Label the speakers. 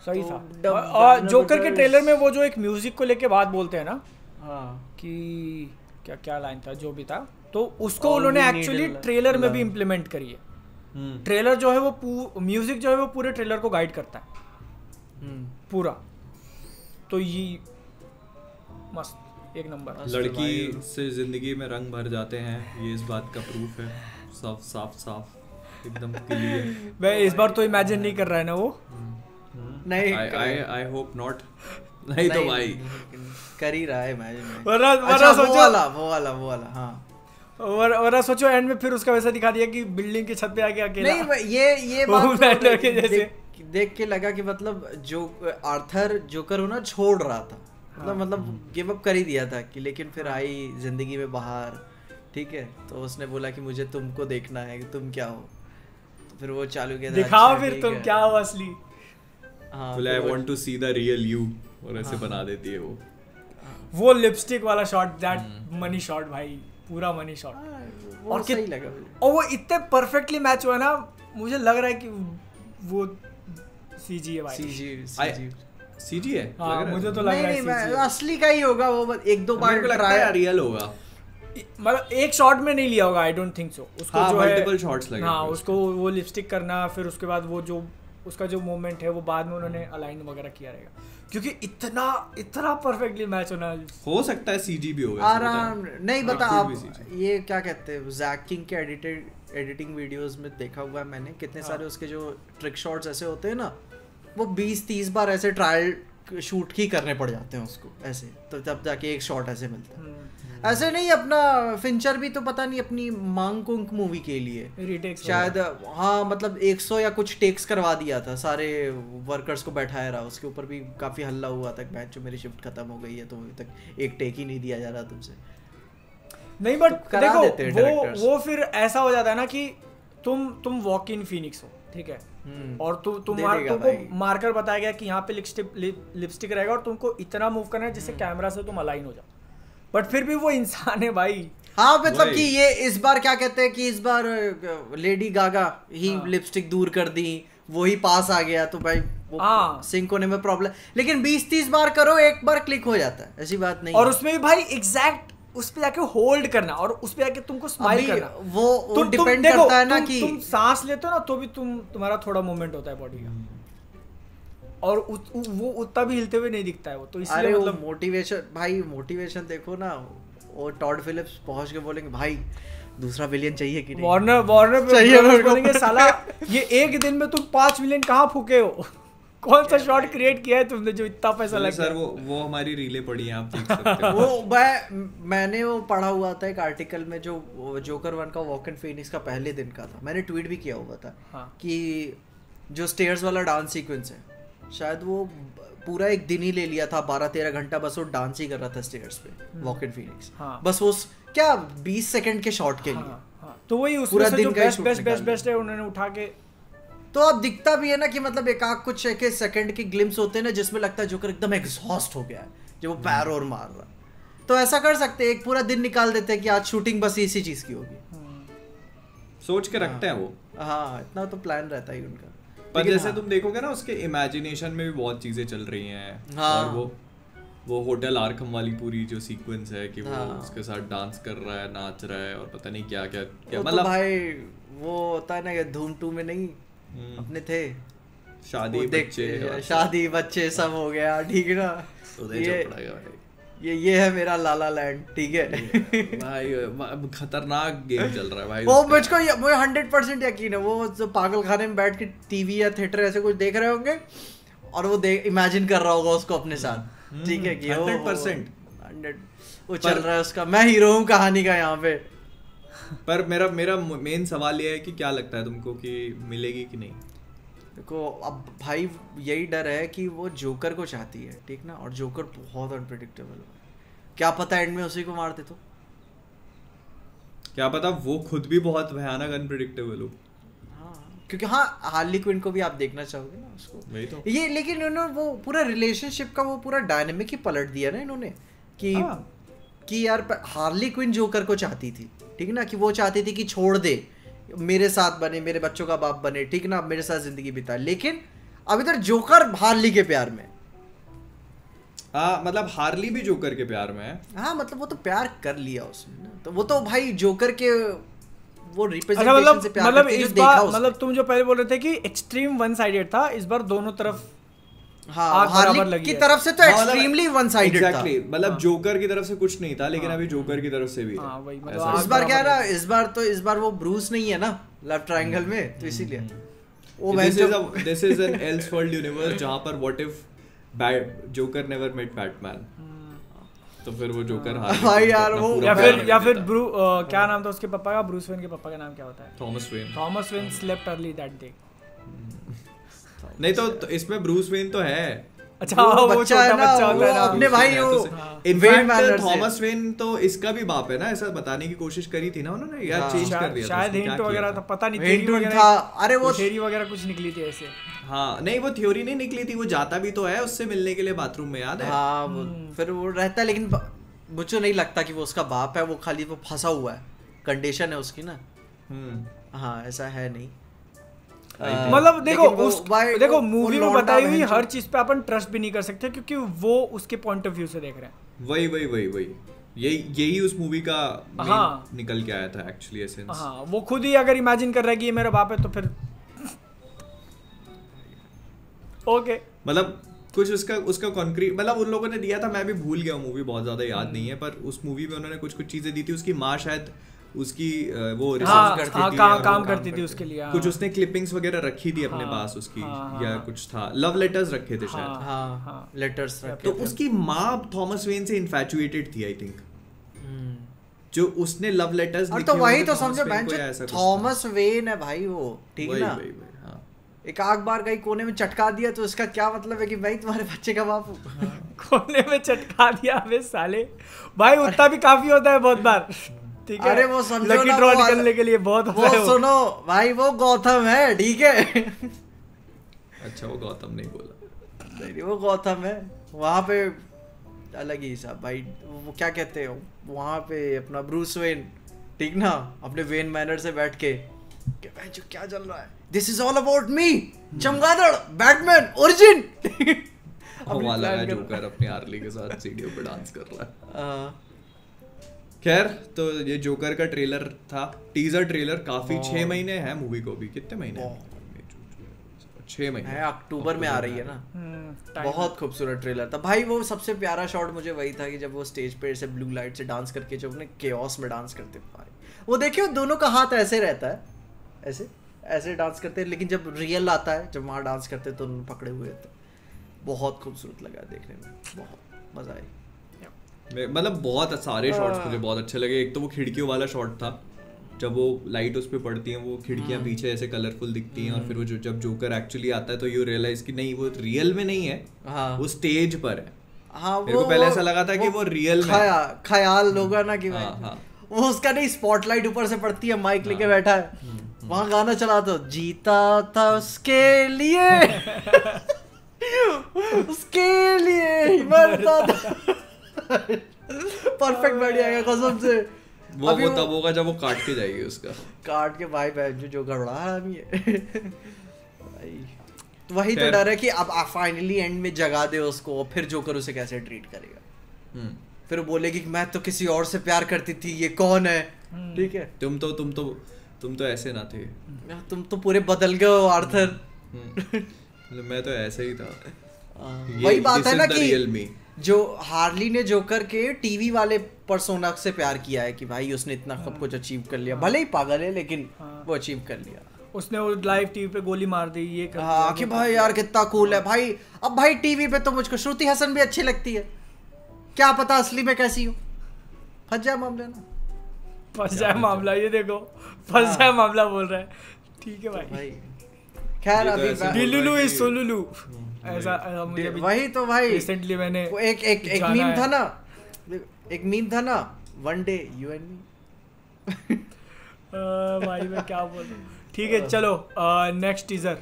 Speaker 1: सही
Speaker 2: तो
Speaker 1: था। और जोकर के ट्रेलर में वो जो एक म्यूजिक को लेके बात बोलते हैं ना
Speaker 2: हाँ
Speaker 1: कि क्या क्या लाइन था जो भी था, तो उसको
Speaker 2: All
Speaker 1: उन्होंने
Speaker 2: we need
Speaker 1: actually
Speaker 2: is
Speaker 1: trailer में भी
Speaker 2: love.
Speaker 1: इम्प्लीमेंट करी है। ट्रेलर जो है वो म्यूजिक जो है वो पूरे ट्रेलर को गाइड करता है पूरा। तो ये मस्त एक नंबर।
Speaker 3: लड़की से जिंदगी में रंग भर जाते हैं, ये इस बात का प्रूफ है। साफ साफ साफ एकदम क्लियर।
Speaker 1: मैं इस बार तो इमेजिन नहीं कर रहा है ना वो।
Speaker 2: नहीं
Speaker 3: आई होप नॉट। नहीं तो भाई
Speaker 2: कर ही रहा है इमेजिन।
Speaker 1: वरना
Speaker 2: अच्छा
Speaker 1: सोचो
Speaker 2: वो वाला हाँ।
Speaker 1: वरना सोचो एंड में फिर उसका वैसा दिखा दिया कि बिल्डिंग की छत पे आके अकेला।
Speaker 2: नहीं ये बात
Speaker 1: के जैसे
Speaker 2: देख के लगा कि मतलब जो आर्थर जोकर होना छोड़ रहा था, मतलब गिव अप कर ही दिया था कि, लेकिन फिर आई जिंदगी में बाहर, ठीक है, तो उसने बोला कि मुझे तुमको देखना है कि तुम क्या हो, तो फिर वो चालू किया
Speaker 1: दिखाओ फिर तुम क्या हो असली।
Speaker 2: हाँ
Speaker 3: बोले I want to see the real you, और ऐसे बना देती है
Speaker 1: वो लिपस्टिक वाला शॉट, दैट मनी शॉट भाई, पूरा मनी शॉट।
Speaker 2: और सही लगा मुझे,
Speaker 1: और वो इतने परफेक्टली मैच हुआ ना, मुझे लग रहा है कि वो सीजी है भाई।
Speaker 3: सीजी है।
Speaker 1: हाँ, मुझे तो लग रहा है
Speaker 2: नहीं असली का ही होगा वो, एक दो बार
Speaker 3: लगता है रियल होगा,
Speaker 1: मतलब एक शॉट में नहीं लिया होगा, आई डोंट थिंक सो। उसको
Speaker 3: हाँ,
Speaker 1: जो है
Speaker 3: मल्टीपल शॉट्स लगे।
Speaker 1: हाँ, उसको वो लिपस्टिक करना, फिर उसके बाद वो जो उसका जो मूवमेंट है वो बाद में उन्होंने अलाइन वगैरह किया रहेगा, क्योंकि इतना परफेक्टली मैच होना।
Speaker 3: हो सकता है सीजी भी होगा
Speaker 2: आराम नहीं बता आप। ये क्या कहते हैं, जैक किंग के एडिटिंग वीडियोस में देखा हुआ है मैंने, कितने सारे उसके जो ट्रिक शॉट्स ऐसे होते हैं ना, वो 20-30 बार ऐसे ट्रायल शूट ही करने पड़ जाते हैं उसको ऐसे, तो तब जाके एक शॉट ऐसे मिलता है। ऐसे नहीं, अपना फिंचर भी तो पता नहीं अपनी मांग कुंक मूवी के लिए
Speaker 1: रीटेक्स
Speaker 2: शायद, हाँ मतलब 100 या कुछ टेक्स करवा दिया था, सारे वर्कर्स को बैठाया रहा, उसके ऊपर भी काफी हल्ला हुआ था, मैच जो मेरी शिफ्ट खत्म हो गई है तो अभी तक एक टेक ही नहीं दिया जा रहा तुमसे।
Speaker 1: नहीं बट देखो वो फिर ऐसा हो जाता है ना कि तुम वॉक इन फिनिक्स हो, ठीक है, और तुमको मार्कर बताया गया कि यहाँ पे लिपस्टिक रहेगा और तुमको इतना मूव करना है जिससे कैमरा से तुम अलाइन हो जाओ, बट फिर भी वो इंसान है भाई।
Speaker 2: हाँ मतलब कि ये इस बार क्या कहते हैं कि इस बार लेडी गागा ही लिपस्टिक दूर कर दी, वो ही पास आ गया, तो भाई वो सिंक होने में प्रॉब्लम, लेकिन 20-30 बार करो एक बार क्लिक हो जाता है, ऐसी बात नहीं।
Speaker 1: और उसमें भी भाई एग्जैक्ट उस पे जाके होल्ड करना और उस पे जाके तुमको स्माइल करना,
Speaker 2: वो डिपेंड करता है ना कि
Speaker 1: तुम सांस लेते हो ना तो भी तुम्हारा थोड़ा मूवमेंट होता है बॉडी का, और वो उतना भी हिलते हुए नहीं दिखता है वो, तो इसलिए मतलब
Speaker 2: मोटिवेशन भाई, मोटिवेशन देखो ना, वो टॉड फिलिप्स पहुंच के बोलेंगे भाई दूसरा विलियन चाहिए कि नहीं,
Speaker 1: वार्नर चाहिए, बोलेंगे साला ये एक दिन में तुम 5 मिलियन कहाँ फूके हो, कौन सा शॉट क्रिएट किया है तुमने जो इतना पैसा लगा।
Speaker 3: सर वो हमारी रीले पड़ी हैं, आप देख सकते हो।
Speaker 2: वो मैंने वो पढ़ा हुआ था एक आर्टिकल में, जो जोकर 1 का वॉक इन फिनिक्स का पहले दिन का था, मैंने ट्वीट भी किया हुआ था कि जो स्टेयर्स वाला डांस सीक्वेंस है, शायद वो पूरा एक दिन ही ले लिया था, 12-13 घंटा बस वो डांस ही कर रहा था स्टेयर्स पे वॉक इन फिनिक्स, बस वो क्या 20 सेकंड के शॉट के लिए।
Speaker 1: तो वही उसमें से जो बेस्ट है उन्होंने उठा के,
Speaker 2: तो अब दिखता भी है ना कि मतलब एक आध कुछ एक सेकंड के ग्लिम्स होते हैं ना जिसमें लगता है जोकर एकदम एग्जॉस्ट हो गया है जब वो पैर और मार रहा, तो ऐसा कर सकते हैं, एक पूरा दिन निकाल देते हैं कि आज शूटिंग बस इसी चीज की होगी,
Speaker 3: सोच के रखते हैं वो।
Speaker 2: हाँ इतना तो प्लान रहता है उनका।
Speaker 3: पर जैसे तुम देखोगे ना उसके इमेजिनेशन में भी बहुत चीजें चल रही हैं, और वो होटल आर्कम वाली पूरी जो सीक्वेंस है कि वो उसके साथ डांस कर रहा है, नाच रहा है, और पता नहीं क्या क्या
Speaker 2: मतलब भाई वो होता है ना धूम 2 में नहीं अपने थे शादी बच्चे सब हो गया, ठीक है ना, ये है मेरा लाला लैंड, ठीक है
Speaker 3: भाई खतरनाक गेम चल रहा है भाई।
Speaker 2: वो मुझको 100% यकीन है, वो जो पागल खाने में बैठ के टीवी या थिएटर ऐसे कुछ देख रहे होंगे और वो इमेजिन कर रहा होगा उसको अपने साथ, ठीक है कि
Speaker 3: 100%
Speaker 2: वो चल रहा है उसका, मैं हीरो हूँ कहानी का यहाँ पे।
Speaker 3: पर मेरा मेन सवाल ये है कि क्या लगता है तुमको कि मिलेगी कि नहीं?
Speaker 2: देखो अब भाई यही डर है कि वो जोकर को चाहती है, ठीक ना, और जोकर बहुत अनप्रेडिक्टेबल है, क्या पता एंड में उसी को मार दे, तो
Speaker 3: क्या पता वो खुद भी बहुत भयानक अनप्रेडिक्टेबल हो।
Speaker 2: क्योंकि हार्ली क्विन को भी आप देखना चाहोगे ना उसको, वही तो ये, लेकिन उन्होंने वो पूरा रिलेशनशिप का वो पूरा डायनेमिक ही पलट दिया ना इन्होंने कि यार हार्ली क्विन जोकर को चाहती थी, ठीक ना, कि वो चाहती थी कि छोड़ दे, मेरे साथ बने, मेरे बच्चों का बाप बने, ठीक ना, मेरे साथ जिंदगी बिताए, लेकिन अब इधर जोकर हार्ली के प्यार में,
Speaker 3: मतलब हार्ली भी जोकर के प्यार में है।
Speaker 2: हाँ मतलब वो तो प्यार कर लिया उसने ना, तो वो तो भाई जोकर के वो रिप्रेजेंटेशन से प्यार करती है जो देखा उसने। मतलब
Speaker 1: तुम जो पहले बोल रहे थे कि एक्सट्रीम वन साइडेड था, इस बार दोनों तरफ
Speaker 2: हाँ हार्ली की तरफ से तो एक्सट्रीमली वन साइडेड था।
Speaker 3: मतलब जोकर की तरफ से कुछ नहीं था, लेकिन अभी जोकर की तरफ से भी
Speaker 2: है। इस बार क्या रहा, इस बार वो ब्रूस नहीं है ना लव ट्रायंगल में, तो इसीलिए वो
Speaker 3: this is an else world universe जहां पर what if Joker never met Batman, तो फिर वो जोकर
Speaker 2: भाई यार वो
Speaker 1: या फिर क्या नाम था उसके पापा का, ब्रूस वेन के पापा का नाम क्या होता है? Thomas when slept early that day.
Speaker 3: नहीं तो इसमें ब्रूस वेन तो है।
Speaker 1: अच्छा वो बच्चा है ना,
Speaker 2: वो अपने भाई वो
Speaker 3: इनफैक्ट थॉमस वेन तो इसका भी बाप है ना, ऐसा बताने की कोशिश करी थी ना उन्होंने, या चेंज कर दिया
Speaker 1: शायद हिंट वगैरह था, पता नहीं
Speaker 2: हिंट था। अरे वो
Speaker 1: थ्योरी वगैरह कुछ निकली थी ऐसे।
Speaker 3: हाँ नहीं वो थ्योरी नहीं निकली थी, वो जाता भी तो है उससे मिलने के लिए बाथरूम में, याद है?
Speaker 2: हाँ फिर वो रहता है, लेकिन मुझे नहीं लगता कि वो उसका बाप है, वो खाली वो फंसा हुआ है, कंडीशन है उसकी ना। हाँ ऐसा है नहीं,
Speaker 1: मतलब देखो मूवी में बताई हुई हर चीज पे अपन ट्रस्ट भी नहीं कर सकते, क्योंकि वो उसके पॉइंट ऑफ व्यू से देख रहे हैं।
Speaker 3: वही यही उस मूवी का निकल के आया था एक्चुअली एसेंस।
Speaker 1: हाँ वो खुद ही अगर इमेजिन कर रहा है कि ये मेरा बाप है, तो फिर ओके
Speaker 3: मतलब कुछ उसका कॉन्क्रीट, मतलब उन लोगों ने दिया था, मैं भी भूल गया, मूवी बहुत ज्यादा याद नहीं है, पर उस मूवी में उन्होंने कुछ चीजें दी थी। उसकी माँ शायद उसकी वो रिसर्च करती थी, काम करती थी उसके लिए, कुछ उसने क्लिपिंग्स वगैरह रखी थी अपने पास उसकी, या कुछ था, लव लेटर्स रखे थे शायद,
Speaker 2: लेटर्स
Speaker 3: तो उसकी माँ थॉमस वेन से इन्फैचुएटेड थी आई थिंक, जो उसने लव लेटर्स
Speaker 2: लिखे। तो वही तो समझो थॉमस वेन है भाई वो, ठीक है ना। एक आग बार गई कोने में चटका दिया, तो इसका क्या मतलब है कि भाई तुम्हारे बच्चे का बाप
Speaker 1: कोने में चटका दिया? अबे साले भाई उतना भी काफी होता है बहुत बार, ठीक है।
Speaker 2: अरे वो समझो
Speaker 1: लकी ड्रॉ निकलने के लिए बहुत
Speaker 2: वो सुनो भाई, वो गौतम है, ठीक है।
Speaker 3: अच्छा वो गौतम नहीं बोला,
Speaker 2: नहीं वो गौतम है, वहाँ पे अलग ही हिसाब भाई। वो क्या कहते हैं वहाँ पे अपना ब्रूस वेन, ठीक ना, अपने वेन मैनर से बैठ के भाई जो क्या चल रहा है, this is all about me, चमगादड़, बैटमैन, ओरिजिन।
Speaker 3: अब वाला है जोकर अपने हार्ली के साथ सीढ़ियों पे डांस कर रहा है। खैर तो ये जोकर का ट्रेलर था, टीजर ट्रेलर, काफी 6 महीने हैं मूवी को भी, कितने महीने? 6 महीने
Speaker 2: है, अक्टूबर में आ रही है ना। बहुत खूबसूरत ट्रेलर था भाई। वो सबसे प्यारा शॉट मुझे वही था कि जब वो स्टेज पे ऐसे ब्लू लाइट से डांस करके जब उन्हें केओस में डांस करते भाई, वो देखियो दोनों का हाथ ऐसे रहता है, ऐसे डांस करते हैं, लेकिन जब रियल आता है, जब वहाँ डांस करते हैं तो उन्होंने पकड़े हुए थे। बहुत खूबसूरत लगा देखने में, बहुत मजा आई।
Speaker 3: मतलब बहुत सारे शॉट्स मुझे बहुत अच्छे लगे। एक तो वो खिड़कियों वाला शॉट था, जब वो लाइट उस पे पड़ती है, वो खिड़कियां पीछे ऐसे कलरफुल दिखती हैं, और फिर वो जब जोकर एक्चुअली आता है तो यू रियलाइज कि नहीं वो रियल में नहीं है, वो स्टेज पर है।
Speaker 2: हाँ,
Speaker 3: मेरे को पहले ऐसा लगा था कि वो रियल में
Speaker 2: ख्याल होगा ना कि वो उसका नहीं, स्पॉटलाइट ऊपर से पड़ती है, माइक लेके बैठा है, वहां गाना चला, तो जीता था उसके लिए उसके लिए मरता था। परफेक्ट बैठ जाएगा कसम से।
Speaker 3: वो तब होगा जब वो काट के जाएगी उसका,
Speaker 2: काट के भाई बहन जो गड़बड़ा आदमी है भाई। वही तो डर है कि अब फाइनली एंड में जगा दे उसको, फिर जोकर उसे कैसे ट्रीट करेगा, फिर बोलेगी कि मैं तो किसी और से प्यार करती थी, ये कौन है? ठीक है,
Speaker 3: तुम तो ऐसे ना थे,
Speaker 2: तुम तो पूरे बदल गए हो आर्थर।
Speaker 3: मैं तो ऐसे ही था।
Speaker 2: वही बात है ना कि जो हार्ली ने जोकर के टीवी वाले पर्सोना से प्यार किया है कि भाई उसने इतना सब कुछ अचीव कर लिया, भले ही पागल है लेकिन वो अचीव कर लिया।
Speaker 1: उसने वो लाइव टीवी पे गोली मार दी, ये कर
Speaker 2: हाँ कि भाई यार कितना कूल है भाई। अब भाई टीवी पे तो मुझको श्रुति हसन भी अच्छी लगती है, क्या पता असली में कैसी हो। फंस जाए मामला ना,
Speaker 1: फंस जाए मामला, ये देखो फंस जाए मामला बोल रहा है। ठीक है भाई,
Speaker 2: खैर अभी
Speaker 1: डिलुलु इज सोलुलु ऐसा मुझे
Speaker 2: वही तो भाई
Speaker 1: रिसेंटली मैंने
Speaker 2: एक मीम था ना, one day you and me.
Speaker 1: भाई मैं क्या बोलूं। ठीक है चलो नेक्स्ट टीजर